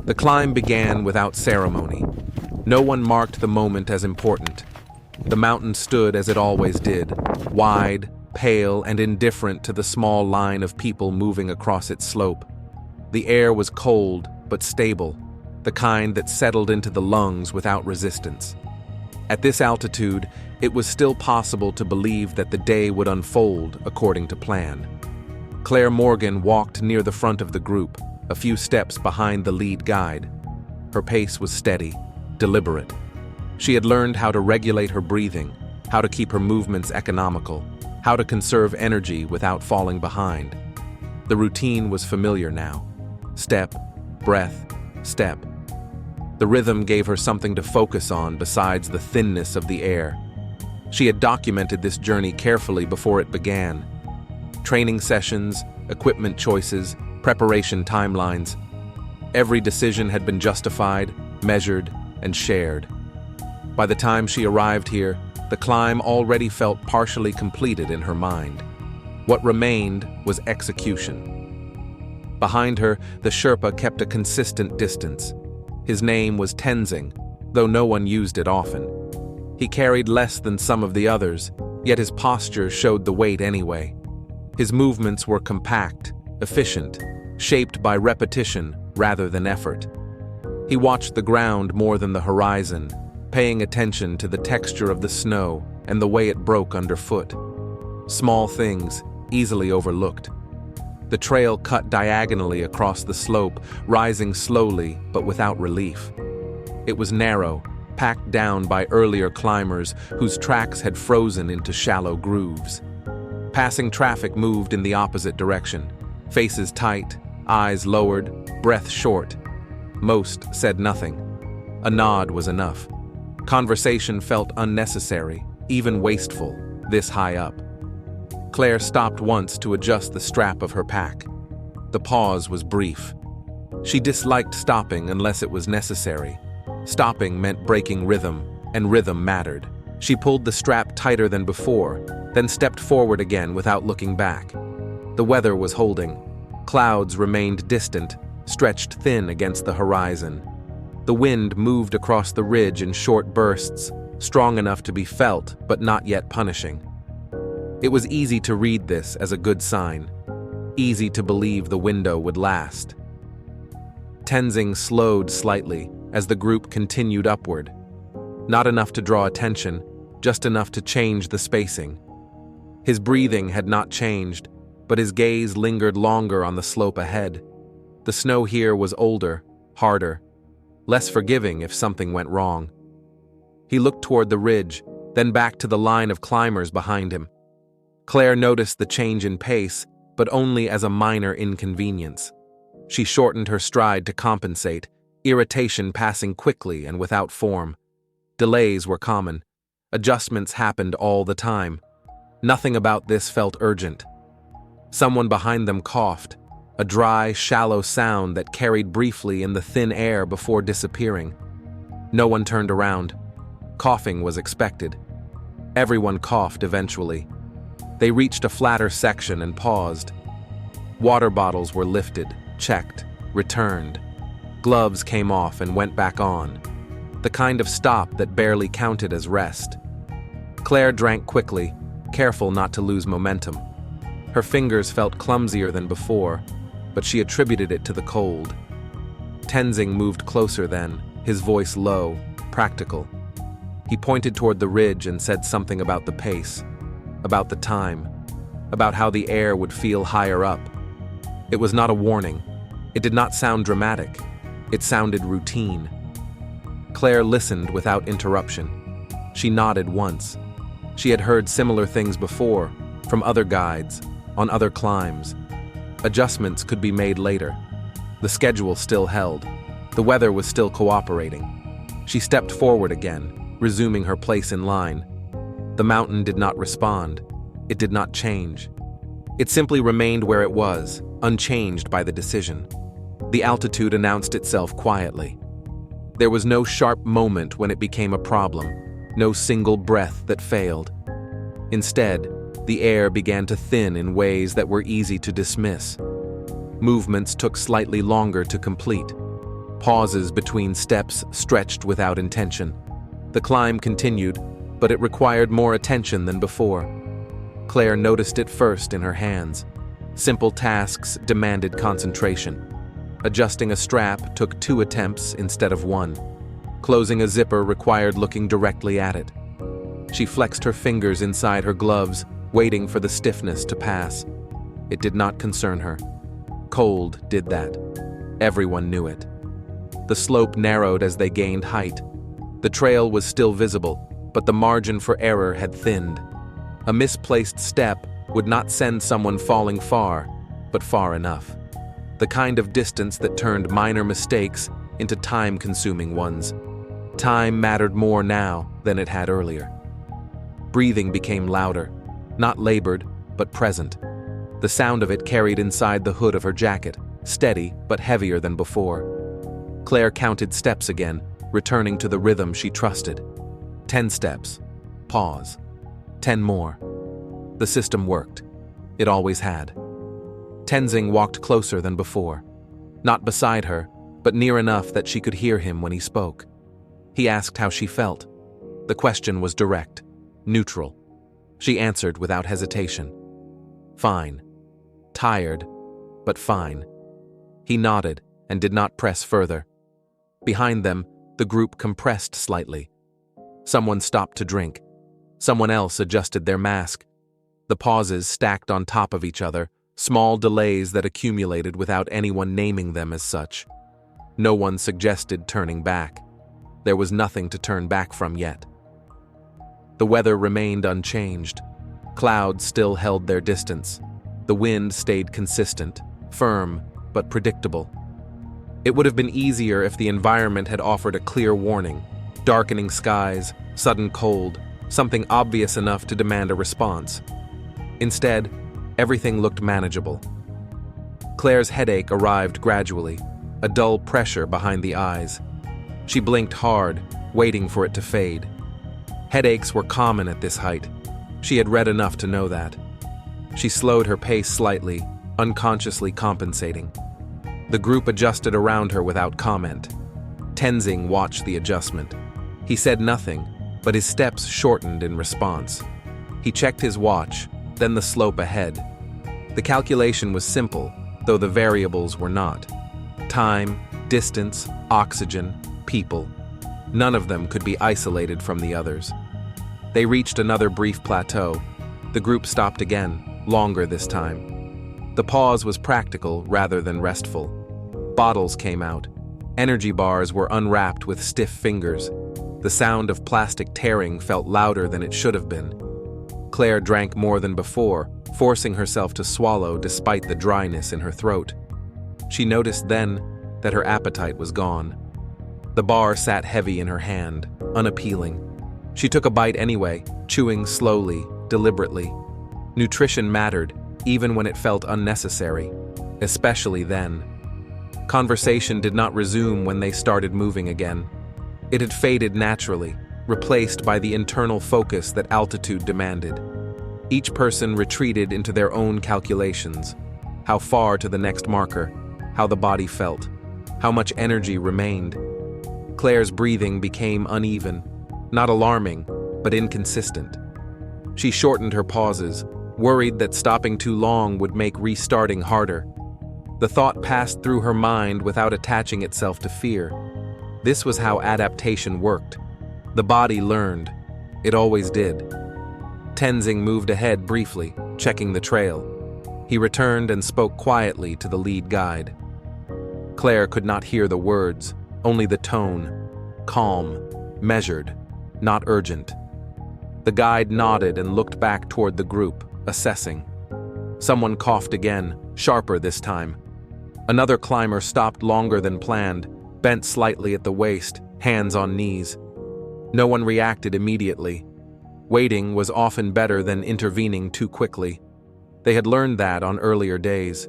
The climb began without ceremony. No one marked the moment as important. The mountain stood as it always did, wide, pale, and indifferent to the small line of people moving across its slope. The air was cold but stable, the kind that settled into the lungs without resistance. At this altitude, it was still possible to believe that the day would unfold according to plan. Claire Morgan walked near the front of the group, a few steps behind the lead guide. Her pace was steady, deliberate. She had learned how to regulate her breathing, how to keep her movements economical, how to conserve energy without falling behind. The routine was familiar now. Step, breath, step. The rhythm gave her something to focus on besides the thinness of the air. She had documented this journey carefully before it began. Training sessions, equipment choices, preparation timelines. Every decision had been justified, measured, and shared. By the time she arrived here, the climb already felt partially completed in her mind. What remained was execution. Behind her, the Sherpa kept a consistent distance. His name was Tenzing, though no one used it often. He carried less than some of the others, yet his posture showed the weight anyway. His movements were compact, efficient, shaped by repetition rather than effort. He watched the ground more than the horizon, paying attention to the texture of the snow and the way it broke underfoot. Small things, easily overlooked. The trail cut diagonally across the slope, rising slowly but without relief. It was narrow, packed down by earlier climbers whose tracks had frozen into shallow grooves. Passing traffic moved in the opposite direction, faces tight, eyes lowered, breath short. Most said nothing. A nod was enough. Conversation felt unnecessary, even wasteful, this high up. Claire stopped once to adjust the strap of her pack. The pause was brief. She disliked stopping unless it was necessary. Stopping meant breaking rhythm, and rhythm mattered. She pulled the strap tighter than before, then stepped forward again without looking back. The weather was holding. Clouds remained distant, stretched thin against the horizon. The wind moved across the ridge in short bursts, strong enough to be felt but not yet punishing. It was easy to read this as a good sign. Easy to believe the window would last. Tenzing slowed slightly as the group continued upward. Not enough to draw attention, just enough to change the spacing. His breathing had not changed, but his gaze lingered longer on the slope ahead. The snow here was older, harder, less forgiving if something went wrong. He looked toward the ridge, then back to the line of climbers behind him. Claire noticed the change in pace, but only as a minor inconvenience. She shortened her stride to compensate, irritation passing quickly and without form. Delays were common. Adjustments happened all the time. Nothing about this felt urgent. Someone behind them coughed, a dry, shallow sound that carried briefly in the thin air before disappearing. No one turned around. Coughing was expected. Everyone coughed eventually. They reached a flatter section and paused. Water bottles were lifted, checked, returned. Gloves came off and went back on. The kind of stop that barely counted as rest. Claire drank quickly, careful not to lose momentum. Her fingers felt clumsier than before, but she attributed it to the cold. Tenzing moved closer then, his voice low, practical. He pointed toward the ridge and said something about the pace, about the time, about how the air would feel higher up. It was not a warning. It did not sound dramatic. It sounded routine. Claire listened without interruption. She nodded once. She had heard similar things before, from other guides, on other climbs. Adjustments could be made later. The schedule still held. The weather was still cooperating. She stepped forward again, resuming her place in line. The mountain did not respond. It did not change. It simply remained where it was, unchanged by the decision. The altitude announced itself quietly. There was no sharp moment when it became a problem, no single breath that failed. Instead, the air began to thin in ways that were easy to dismiss. Movements took slightly longer to complete. Pauses between steps stretched without intention. The climb continued, but it required more attention than before. Claire noticed it first in her hands. Simple tasks demanded concentration. Adjusting a strap took 2 attempts instead of 1. Closing a zipper required looking directly at it. She flexed her fingers inside her gloves, waiting for the stiffness to pass. It did not concern her. Cold did that. Everyone knew it. The slope narrowed as they gained height. The trail was still visible, but the margin for error had thinned. A misplaced step would not send someone falling far, but far enough. The kind of distance that turned minor mistakes into time-consuming ones. Time mattered more now than it had earlier. Breathing became louder, not labored, but present. The sound of it carried inside the hood of her jacket, steady but heavier than before. Claire counted steps again, returning to the rhythm she trusted. 10 steps. Pause. 10 more. The system worked. It always had. Tenzing walked closer than before. Not beside her, but near enough that she could hear him when he spoke. He asked how she felt. The question was direct, neutral. She answered without hesitation. Fine. Tired, but fine. He nodded and did not press further. Behind them, the group compressed slightly. Someone stopped to drink. Someone else adjusted their mask. The pauses stacked on top of each other, small delays that accumulated without anyone naming them as such. No one suggested turning back. There was nothing to turn back from yet. The weather remained unchanged. Clouds still held their distance. The wind stayed consistent, firm, but predictable. It would have been easier if the environment had offered a clear warning: darkening skies, sudden cold, something obvious enough to demand a response. Instead, everything looked manageable. Claire's headache arrived gradually, a dull pressure behind the eyes. She blinked hard, waiting for it to fade. Headaches were common at this height. She had read enough to know that. She slowed her pace slightly, unconsciously compensating. The group adjusted around her without comment. Tenzing watched the adjustment. He said nothing, but his steps shortened in response. He checked his watch, then the slope ahead. The calculation was simple, though the variables were not. Time, distance, oxygen, people. None of them could be isolated from the others. They reached another brief plateau. The group stopped again, longer this time. The pause was practical rather than restful. Bottles came out. Energy bars were unwrapped with stiff fingers. The sound of plastic tearing felt louder than it should have been. Claire drank more than before, forcing herself to swallow despite the dryness in her throat. She noticed then that her appetite was gone. The bar sat heavy in her hand, unappealing. She took a bite anyway, chewing slowly, deliberately. Nutrition mattered, even when it felt unnecessary, especially then. Conversation did not resume when they started moving again. It had faded naturally, replaced by the internal focus that altitude demanded. Each person retreated into their own calculations: how far to the next marker, how the body felt, how much energy remained. Claire's breathing became uneven, not alarming, but inconsistent. She shortened her pauses, worried that stopping too long would make restarting harder. The thought passed through her mind without attaching itself to fear. This was how adaptation worked. The body learned. It always did. Tenzing moved ahead briefly, checking the trail. He returned and spoke quietly to the lead guide. Claire could not hear the words, only the tone. Calm, measured, not urgent. The guide nodded and looked back toward the group, assessing. Someone coughed again, sharper this time. Another climber stopped longer than planned, bent slightly at the waist, hands on knees. No one reacted immediately. Waiting was often better than intervening too quickly. They had learned that on earlier days.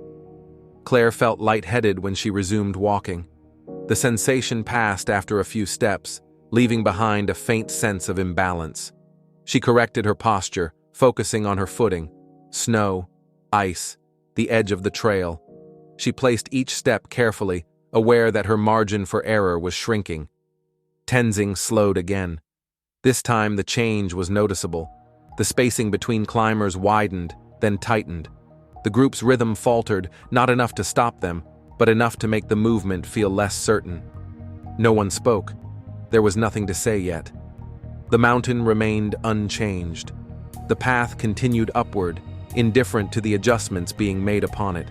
Claire felt lightheaded when she resumed walking. The sensation passed after a few steps, leaving behind a faint sense of imbalance. She corrected her posture, focusing on her footing. Snow, ice, the edge of the trail. She placed each step carefully, aware that her margin for error was shrinking. Tenzing slowed again. This time the change was noticeable. The spacing between climbers widened, then tightened. The group's rhythm faltered, not enough to stop them, but enough to make the movement feel less certain. No one spoke. There was nothing to say yet. The mountain remained unchanged. The path continued upward, indifferent to the adjustments being made upon it.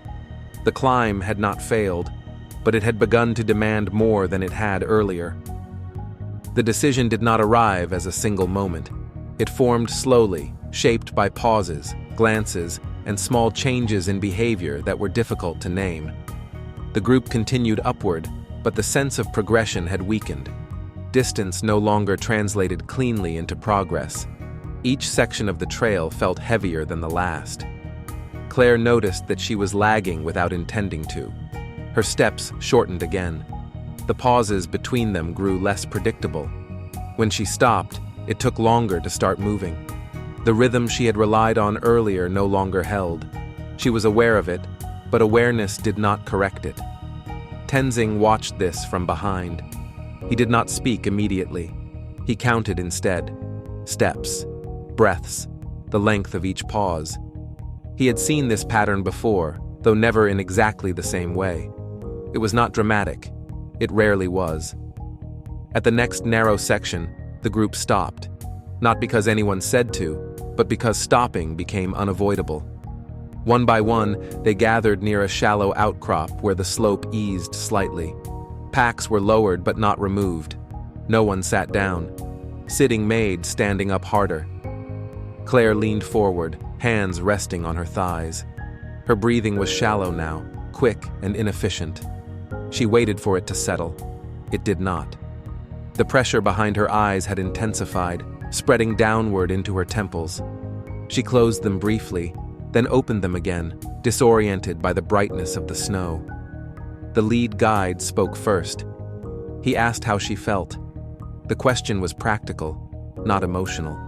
The climb had not failed, but it had begun to demand more than it had earlier. The decision did not arrive as a single moment. It formed slowly, shaped by pauses, glances, and small changes in behavior that were difficult to name. The group continued upward, but the sense of progression had weakened. Distance no longer translated cleanly into progress. Each section of the trail felt heavier than the last. Claire noticed that she was lagging without intending to. Her steps shortened again. The pauses between them grew less predictable. When she stopped, it took longer to start moving. The rhythm she had relied on earlier no longer held. She was aware of it, but awareness did not correct it. Tenzing watched this from behind. He did not speak immediately. He counted instead. Steps, breaths, the length of each pause. He had seen this pattern before, though never in exactly the same way. It was not dramatic. It rarely was. At the next narrow section, the group stopped. Not because anyone said to, but because stopping became unavoidable. One by one, they gathered near a shallow outcrop where the slope eased slightly. Packs were lowered but not removed. No one sat down. Sitting made standing up harder. Claire leaned forward, hands resting on her thighs. Her breathing was shallow now, quick and inefficient. She waited for it to settle. It did not. The pressure behind her eyes had intensified, spreading downward into her temples. She closed them briefly, then opened them again, disoriented by the brightness of the snow. The lead guide spoke first. He asked how she felt. The question was practical, not emotional.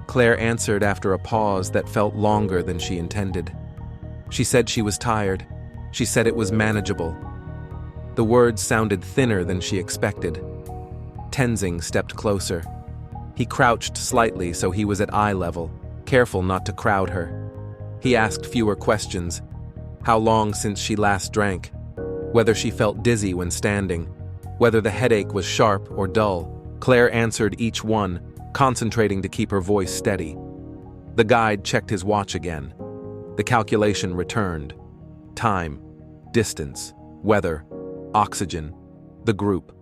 Claire answered after a pause that felt longer than she intended. She said she was tired. She said it was manageable. The words sounded thinner than she expected. Tenzing stepped closer. He crouched slightly so he was at eye level, careful not to crowd her. He asked fewer questions. How long since she last drank? Whether she felt dizzy when standing? Whether the headache was sharp or dull? Claire answered each one, concentrating to keep her voice steady. The guide checked his watch again. The calculation returned. Time, distance, weather, oxygen, the group.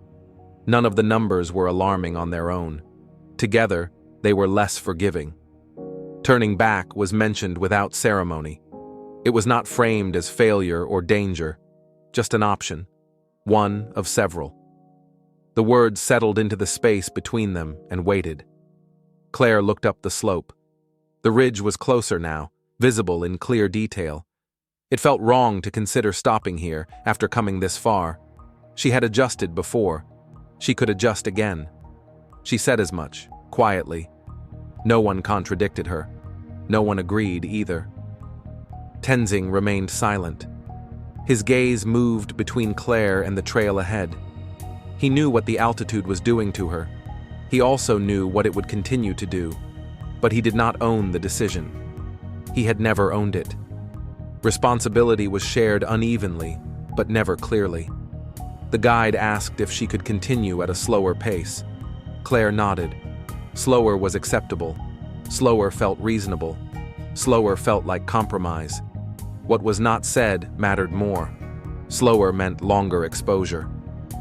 None of the numbers were alarming on their own. Together, they were less forgiving. Turning back was mentioned without ceremony. It was not framed as failure or danger, just an option, one of several. The words settled into the space between them and waited. Claire looked up the slope. The ridge was closer now, visible in clear detail. It felt wrong to consider stopping here after coming this far. She had adjusted before. She could adjust again. She said as much, quietly. No one contradicted her. No one agreed either. Tenzing remained silent. His gaze moved between Claire and the trail ahead. He knew what the altitude was doing to her. He also knew what it would continue to do, but he did not own the decision. He had never owned it. Responsibility was shared unevenly, but never clearly. The guide asked if she could continue at a slower pace. Claire nodded. Slower was acceptable. Slower felt reasonable. Slower felt like compromise. What was not said mattered more. Slower meant longer exposure.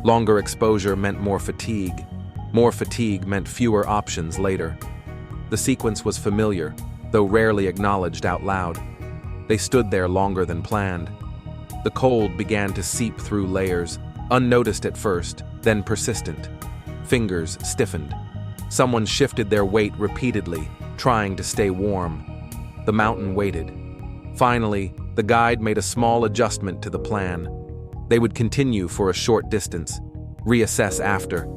Longer exposure meant more fatigue. More fatigue meant fewer options later. The sequence was familiar, though rarely acknowledged out loud. They stood there longer than planned. The cold began to seep through layers, unnoticed at first, then persistent. Fingers stiffened. Someone shifted their weight repeatedly, trying to stay warm. The mountain waited. Finally, the guide made a small adjustment to the plan. They would continue for a short distance, reassess after.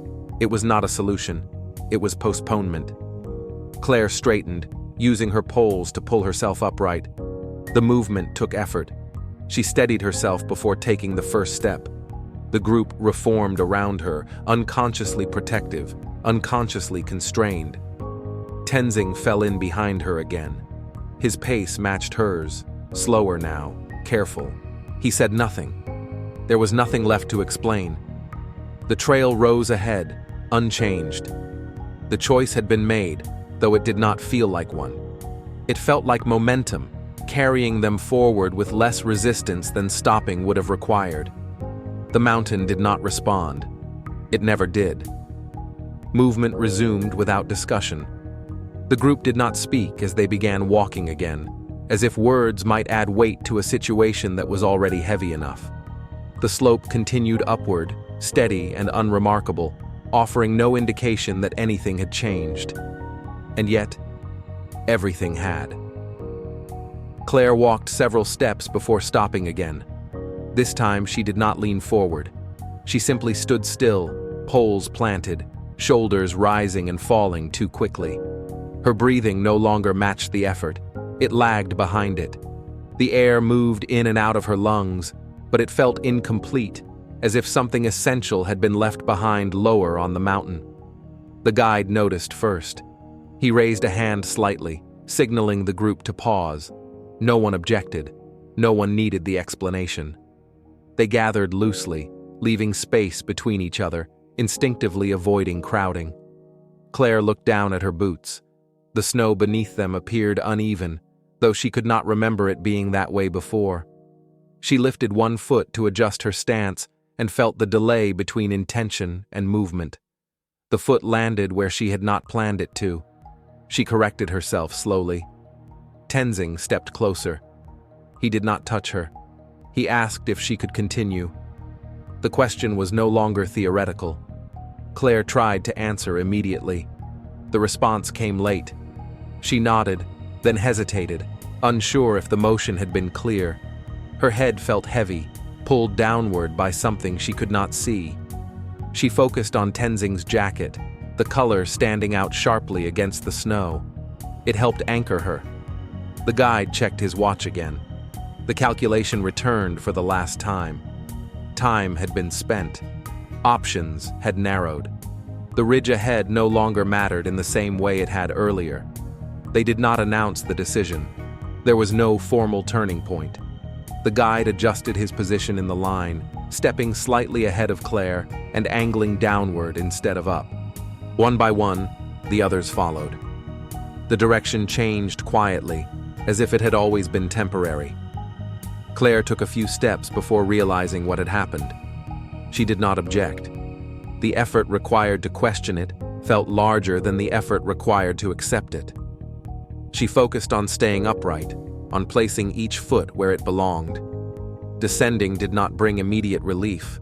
It was not a solution. It was postponement. Claire straightened, using her poles to pull herself upright. The movement took effort. She steadied herself before taking the first step. The group reformed around her, unconsciously protective, unconsciously constrained. Tenzing fell in behind her again. His pace matched hers, slower now, careful. He said nothing. There was nothing left to explain. The trail rose ahead, unchanged. The choice had been made, though it did not feel like one. It felt like momentum, carrying them forward with less resistance than stopping would have required. The mountain did not respond. It never did. Movement resumed without discussion. The group did not speak as they began walking again, as if words might add weight to a situation that was already heavy enough. The slope continued upward, steady and unremarkable, offering no indication that anything had changed. And yet, everything had. Claire walked several steps before stopping again. This time she did not lean forward. She simply stood still, poles planted, shoulders rising and falling too quickly. Her breathing no longer matched the effort. It lagged behind it. The air moved in and out of her lungs, but it felt incomplete, as if something essential had been left behind lower on the mountain. The guide noticed first. He raised a hand slightly, signaling the group to pause. No one objected. No one needed the explanation. They gathered loosely, leaving space between each other, instinctively avoiding crowding. Claire looked down at her boots. The snow beneath them appeared uneven, though she could not remember it being that way before. She lifted one foot to adjust her stance and felt the delay between intention and movement. The foot landed where she had not planned it to. She corrected herself slowly. Tenzing stepped closer. He did not touch her. He asked if she could continue. The question was no longer theoretical. Claire tried to answer immediately. The response came late. She nodded, then hesitated, unsure if the motion had been clear. Her head felt heavy, pulled downward by something she could not see. She focused on Tenzing's jacket, the color standing out sharply against the snow. It helped anchor her. The guide checked his watch again. The calculation returned for the last time. Time had been spent. Options had narrowed. The ridge ahead no longer mattered in the same way it had earlier. They did not announce the decision. There was no formal turning point. The guide adjusted his position in the line, stepping slightly ahead of Claire and angling downward instead of up. One by one, the others followed. The direction changed quietly, as if it had always been temporary. Claire took a few steps before realizing what had happened. She did not object. The effort required to question it felt larger than the effort required to accept it. She focused on staying upright, on placing each foot where it belonged. Descending did not bring immediate relief.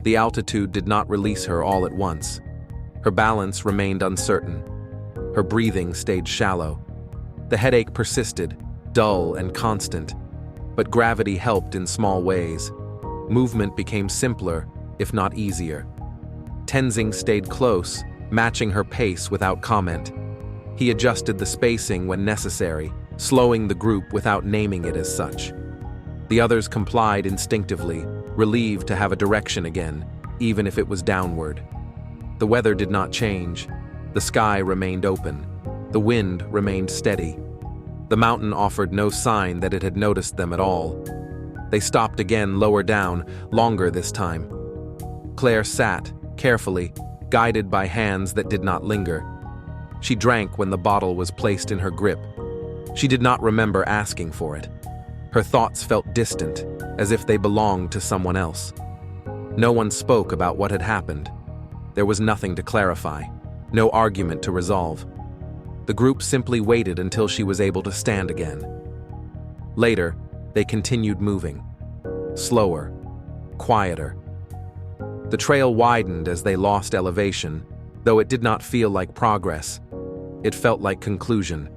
The altitude did not release her all at once. Her balance remained uncertain. Her breathing stayed shallow. The headache persisted, dull and constant, but gravity helped in small ways. Movement became simpler, if not easier. Tenzing stayed close, matching her pace without comment. He adjusted the spacing when necessary, slowing the group without naming it as such. The others complied instinctively, relieved to have a direction again, even if it was downward. The weather did not change. The sky remained open. The wind remained steady. The mountain offered no sign that it had noticed them at all. They stopped again lower down, longer this time. Claire sat, carefully, guided by hands that did not linger. She drank when the bottle was placed in her grip. She did not remember asking for it. Her thoughts felt distant, as if they belonged to someone else. No one spoke about what had happened. There was nothing to clarify, no argument to resolve. The group simply waited until she was able to stand again. Later, they continued moving. Slower, quieter. The trail widened as they lost elevation, though it did not feel like progress. It felt like conclusion.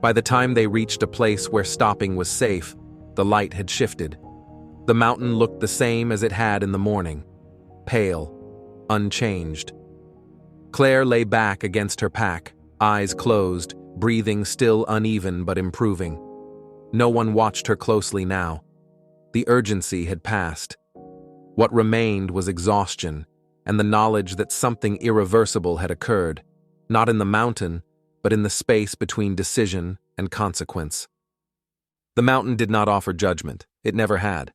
By the time they reached a place where stopping was safe, the light had shifted. The mountain looked the same as it had in the morning, pale, unchanged. Claire lay back against her pack, eyes closed, breathing still uneven but improving. No one watched her closely now. The urgency had passed. What remained was exhaustion and the knowledge that something irreversible had occurred, not in the mountain, but in the space between decision and consequence. The mountain did not offer judgment. It never had.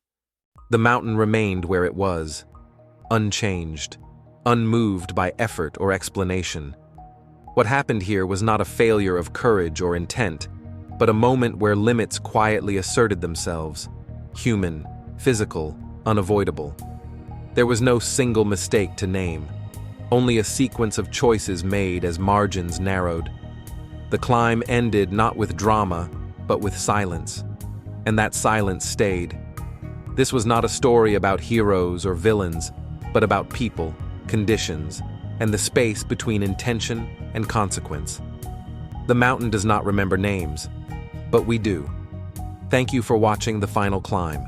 The mountain remained where it was, unchanged, unmoved by effort or explanation. What happened here was not a failure of courage or intent, but a moment where limits quietly asserted themselves, human, physical, unavoidable. There was no single mistake to name, only a sequence of choices made as margins narrowed. The climb ended not with drama, but with silence, and that silence stayed. This was not a story about heroes or villains, but about people, conditions, and the space between intention and consequence. The mountain does not remember names, but we do. Thank you for watching The Final Climb.